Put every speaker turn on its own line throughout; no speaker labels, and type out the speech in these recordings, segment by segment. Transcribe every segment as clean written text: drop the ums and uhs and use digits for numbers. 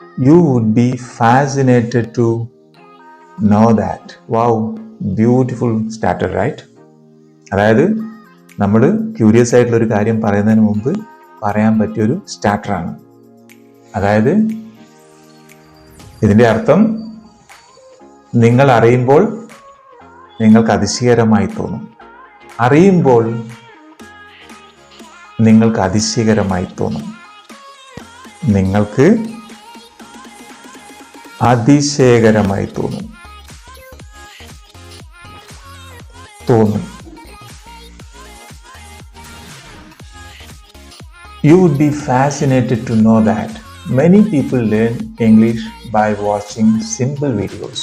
You would be fascinated to know that. Wow, beautiful starter, right? അതായത് നമ്മൾ curious ആയിട്ടുള്ള ഒരു കാര്യം പറയുന്നതിന് മുമ്പ് പറയാൻ പറ്റിയൊരു സ്റ്റാർട്ടറാണ്. അതായത് ഇതിൻ്റെ അർത്ഥം നിങ്ങൾ അറിയുമ്പോൾ നിങ്ങൾക്ക് അതിശയകരമായി തോന്നും. അറിയുമ്പോൾ നിങ്ങൾക്ക് അതിശയകരമായി തോന്നും. നിങ്ങൾക്ക് അതിശയകരമായി തോന്നും. You would be fascinated to know that many people learn English by watching simple videos.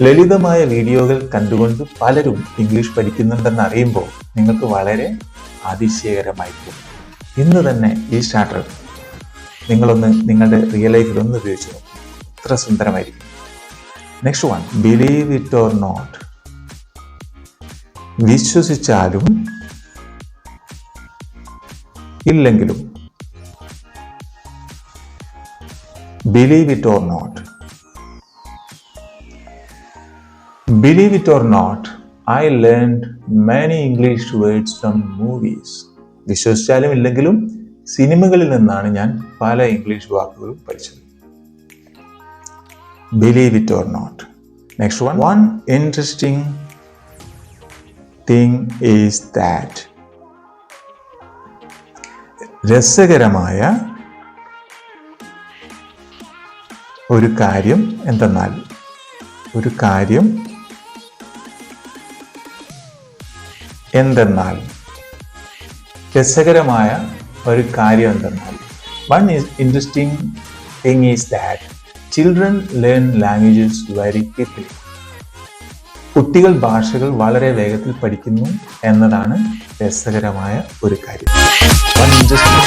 ലളിതമായ വീഡിയോകൾ കണ്ടുകൊണ്ട് പലരും ഇംഗ്ലീഷ് പഠിക്കുന്നുണ്ടെന്ന് അറിയുമ്പോൾ നിങ്ങൾക്ക് വളരെ അതിശയകരമായി തോന്നും. ഇന്ന് തന്നെ ഈ സ്റ്റാർട്ടർ നിങ്ങളൊന്ന് നിങ്ങളുടെ റിയൽ ലൈഫിൽ ഒന്ന് ഉപയോഗിച്ചു നോക്കും. ഇത്ര സുന്ദരമായിരിക്കും. Next one, believe it or not. വിശ്വസിച്ചാലും ഇല്ലെങ്കിലും. Believe it or not. Believe it or not, I learned many English words from movies. വിശ്വസിച്ചാലും ഇല്ലെങ്കിലും സിനിമകളിൽ നിന്നാണ് ഞാൻ പല ഇംഗ്ലീഷ് വാക്കുകളും പഠിച്ചത്. Believe it or not. Next one. One interesting thing is that. രസകരമായ ഒരു കാര്യം എന്തെന്നാൽ. ഒരു കാര്യം എന്തെന്നാൽ. രസകരമായ ഒരു കാര്യം എന്തെന്നാൽ. One interesting thing is that children learn languages very quickly. കുട്ടികൾ ഭാഷകൾ വളരെ വേഗത്തിൽ പഠിക്കുന്നു എന്നതാണ് രസകരമായ ഒരു കാര്യം. One interesting